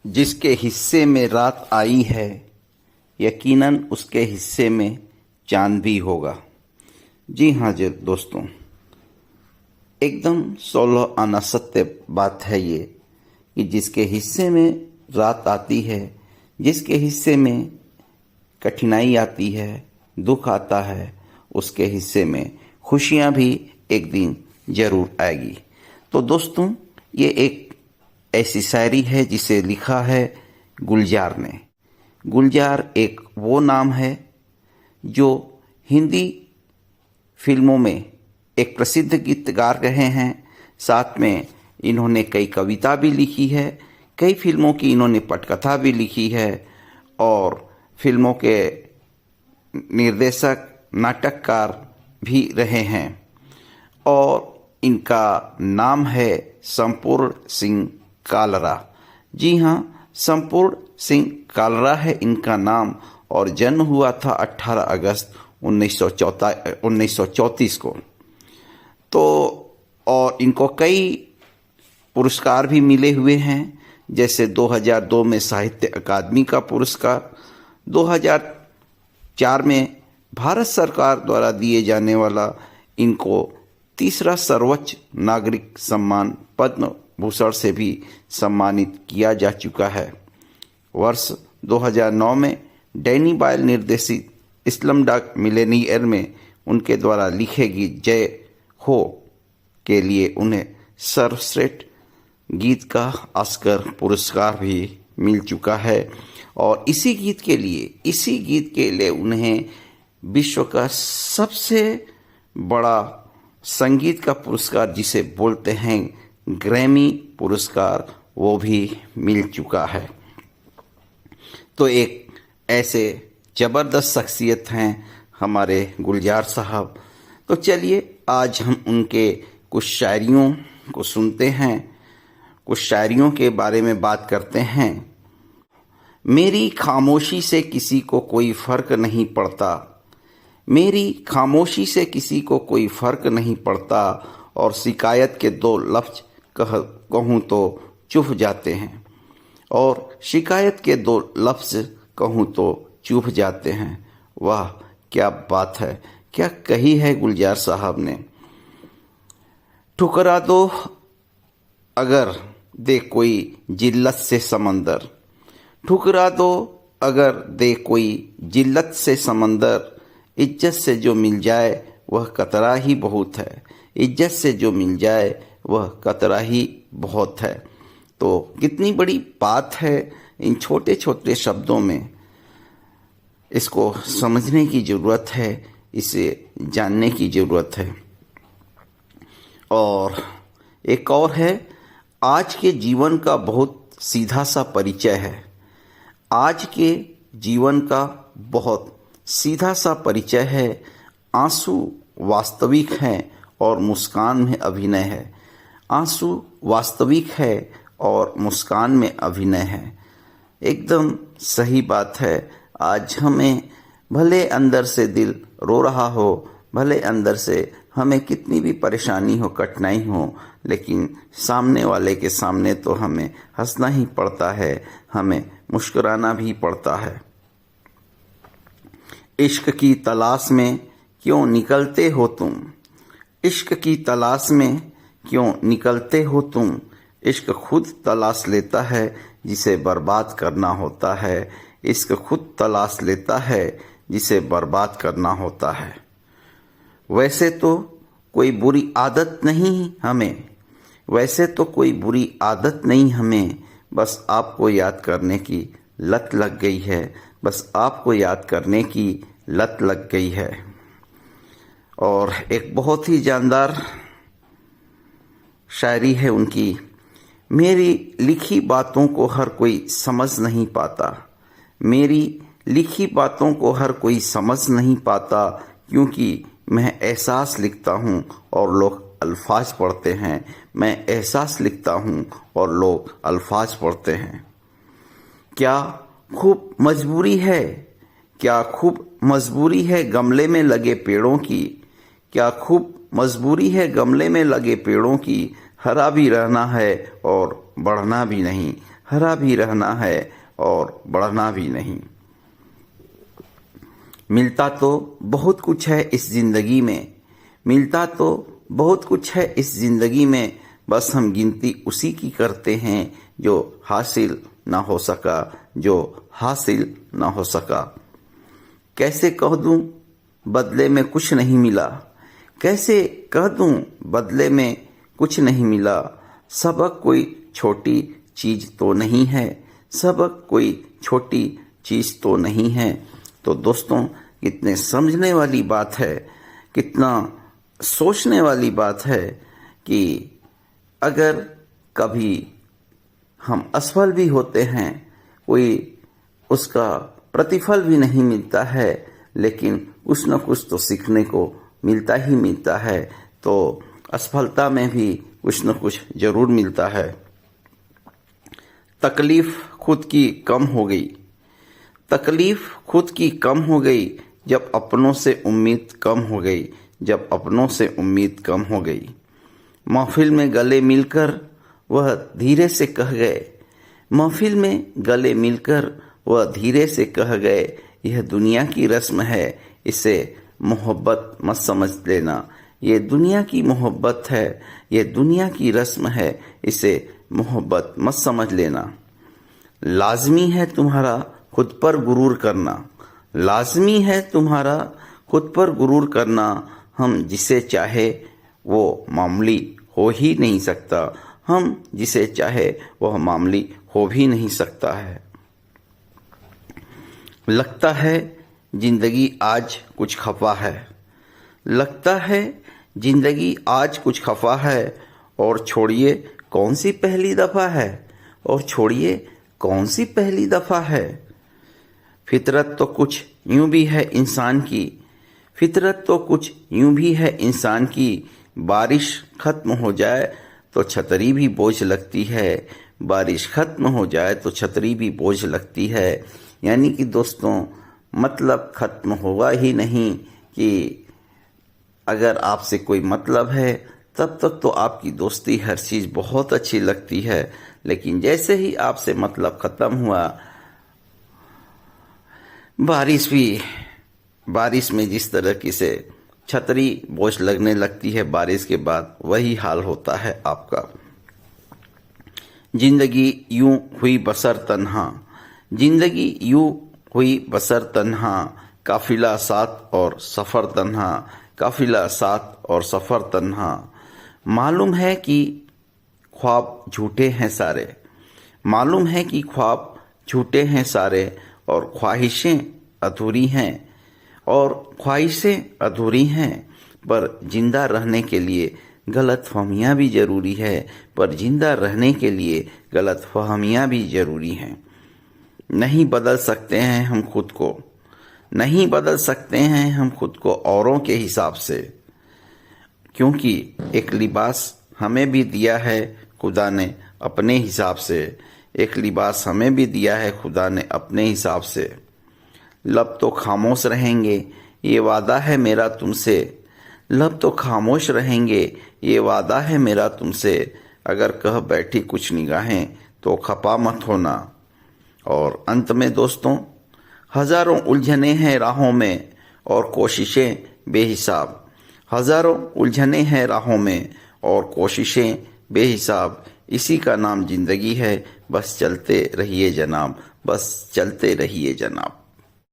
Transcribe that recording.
जिसके हिस्से में रात आई है, यकीनन उसके हिस्से में चांद भी होगा। जी हाँ जी दोस्तों, एकदम 16 आना सत्य बात है ये कि जिसके हिस्से में रात आती है, जिसके हिस्से में कठिनाई आती है, दुख आता है, उसके हिस्से में खुशियाँ भी एक दिन जरूर आएगी। तो दोस्तों, ये एक ऐसी शायरी है जिसे लिखा है गुलजार ने। गुलजार एक वो नाम है जो हिंदी फिल्मों में एक प्रसिद्ध गीतकार रहे हैं। साथ में इन्होंने कई कविता भी लिखी है, कई फिल्मों की इन्होंने पटकथा भी लिखी है और फिल्मों के निर्देशक, नाटककार भी रहे हैं। और इनका नाम है संपूर्ण सिंह कालरा। जी हाँ, संपूर्ण सिंह कालरा है इनका नाम और जन्म हुआ था 18 अगस्त 1934 को। तो और इनको कई पुरस्कार भी मिले हुए हैं, जैसे 2002 में साहित्य अकादमी का पुरस्कार, 2004 में भारत सरकार द्वारा दिए जाने वाला इनको तीसरा सर्वोच्च नागरिक सम्मान पद्म भूषण से भी सम्मानित किया जा चुका है। वर्ष 2009 में डैनी बॉयल निर्देशित स्लमडॉग मिलियनेयर में उनके द्वारा लिखे गीत जय हो के लिए उन्हें सर्वश्रेष्ठ गीत का ऑस्कर पुरस्कार भी मिल चुका है। और इसी गीत के लिए उन्हें विश्व का सबसे बड़ा संगीत का पुरस्कार, जिसे बोलते हैं ग्रैमी पुरस्कार, वो भी मिल चुका है। तो एक ऐसे जबरदस्त शख्सियत हैं हमारे गुलजार साहब। तो चलिए आज हम उनके कुछ शायरियों को सुनते हैं, कुछ शायरियों के बारे में बात करते हैं। मेरी खामोशी से किसी को कोई फर्क नहीं पड़ता, मेरी खामोशी से किसी को कोई फर्क नहीं पड़ता, और शिकायत के दो लफ्ज कहूँ तो चुप जाते हैं, और शिकायत के दो लफ्ज कहूँ तो चुप जाते हैं। वाह क्या बात है, क्या कही है गुलजार साहब ने। ठुकरा दो अगर दे कोई जिल्लत से समंदर, ठुकरा दो अगर दे कोई जिल्लत से समंदर, इज्जत से जो मिल जाए वह कतरा ही बहुत है, इज्जत से जो मिल जाए वह कतरा ही बहुत है। तो कितनी बड़ी बात है इन छोटे छोटे शब्दों में, इसको समझने की ज़रूरत है, इसे जानने की ज़रूरत है। और एक और है, आज के जीवन का बहुत सीधा सा परिचय है, आज के जीवन का बहुत सीधा सा परिचय है। आंसू वास्तविक हैं और मुस्कान में अभिनय है, आंसू वास्तविक है और मुस्कान में अभिनय है। एकदम सही बात है। आज हमें भले अंदर से दिल रो रहा हो, भले अंदर से हमें कितनी भी परेशानी हो, कठिनाई हो, लेकिन सामने वाले के सामने तो हमें हंसना ही पड़ता है, हमें मुस्कुराना भी पड़ता है। इश्क की तलाश में क्यों निकलते हो तुम, इश्क की तलाश में क्यों निकलते हो तुम, इश्क खुद तलाश लेता है जिसे बर्बाद करना होता है, इश्क खुद तलाश लेता है जिसे बर्बाद करना होता है। वैसे तो कोई बुरी आदत नहीं हमें, वैसे तो कोई बुरी आदत नहीं हमें, बस आपको याद करने की लत लग गई है, बस आपको याद करने की लत लग गई है। और एक बहुत ही जानदार शायरी है उनकी, मेरी लिखी बातों को हर कोई समझ नहीं पाता, मेरी लिखी बातों को हर कोई समझ नहीं पाता, क्योंकि मैं एहसास लिखता हूँ और लोग अल्फाज पढ़ते हैं, मैं एहसास लिखता हूँ और लोग अल्फाज पढ़ते हैं। क्या खूब मजबूरी है, क्या खूब मजबूरी है गमले में लगे पेड़ों की, क्या खूब मजबूरी है गमले में लगे पेड़ों की, हरा भी रहना है और बढ़ना भी नहीं, हरा भी रहना है और बढ़ना भी नहीं। मिलता तो बहुत कुछ है इस जिंदगी में, मिलता तो बहुत कुछ है इस जिंदगी में, बस हम गिनती उसी की करते हैं जो हासिल ना हो सका, जो हासिल ना हो सका। कैसे कह दूं बदले में कुछ नहीं मिला, कैसे कह दूं बदले में कुछ नहीं मिला। सबक कोई छोटी चीज तो नहीं है, सबक कोई छोटी चीज तो नहीं है। तो दोस्तों, कितने समझने वाली बात है, कितना सोचने वाली बात है कि अगर कभी हम असफल भी होते हैं, कोई उसका प्रतिफल भी नहीं मिलता है, लेकिन कुछ न कुछ तो सीखने को मिलता ही मिलता है। तो असफलता में भी कुछ न कुछ जरूर मिलता है। तकलीफ खुद की कम हो गई, तकलीफ खुद की कम हो गई, जब अपनों से उम्मीद कम हो गई, जब अपनों से उम्मीद कम हो गई। महफिल में गले मिलकर वह धीरे से कह गए, महफिल में गले मिलकर वह धीरे से कह गए, यह दुनिया की रस्म है, इसे मोहब्बत मत समझ लेना। ये दुनिया की मोहब्बत है, ये दुनिया की रस्म है, इसे मोहब्बत मत समझ लेना। लाजमी है तुम्हारा खुद पर गुरूर करना, लाजमी है तुम्हारा खुद पर गुरूर करना। हम जिसे चाहे वो मामूली हो ही नहीं सकता, हम जिसे चाहे वह मामूली हो भी नहीं सकता है। लगता है जिंदगी आज कुछ खफा है, लगता है जिंदगी आज कुछ खफा है, और छोड़िए कौन सी पहली दफा है, और छोड़िए कौन सी पहली दफा है। फितरत तो कुछ यूं भी है इंसान की, फितरत तो कुछ यूं भी है इंसान की, बारिश खत्म हो जाए तो छतरी भी बोझ लगती है, बारिश खत्म हो जाए तो छतरी भी बोझ लगती है। यानी कि दोस्तों, मतलब खत्म होगा ही नहीं कि अगर आपसे कोई मतलब है तब तक तो आपकी दोस्ती हर चीज बहुत अच्छी लगती है, लेकिन जैसे ही आपसे मतलब खत्म हुआ, बारिश में जिस तरह की से छतरी बोझ लगने लगती है बारिश के बाद, वही हाल होता है आपका। जिंदगी यूं हुई बसर तन्हा, जिंदगी यूं हुई बसर तन्हा, काफिला साथ और सफर तन्हा, काफिला साथ और सफर तन्हा। मालूम है कि ख्वाब झूठे हैं सारे, मालूम है कि ख्वाब झूठे हैं सारे, और ख्वाहिशें अधूरी हैं, और ख्वाहिशें अधूरी हैं, पर जिंदा रहने के लिए गलतफहमियां भी जरूरी है, पर जिंदा रहने के लिए गलतफहमियां भी जरूरी हैं। नहीं बदल सकते हैं हम खुद को, नहीं बदल सकते हैं हम खुद को औरों के हिसाब से, क्योंकि एक लिबास हमें भी दिया है खुदा ने अपने हिसाब से, एक लिबास हमें भी दिया है खुदा ने अपने हिसाब से। लब तो खामोश रहेंगे ये वादा है मेरा तुमसे, लब तो खामोश रहेंगे ये वादा है मेरा तुमसे, अगर कह बैठी कुछ निगाहें तो खपा मत होना। और अंत में दोस्तों, हजारों उलझने हैं राहों में और कोशिशें बेहिसाब, हजारों उलझने हैं राहों में और कोशिशें बेहिसाब, इसी का नाम जिंदगी है, बस चलते रहिए जनाब, बस चलते रहिए जनाब।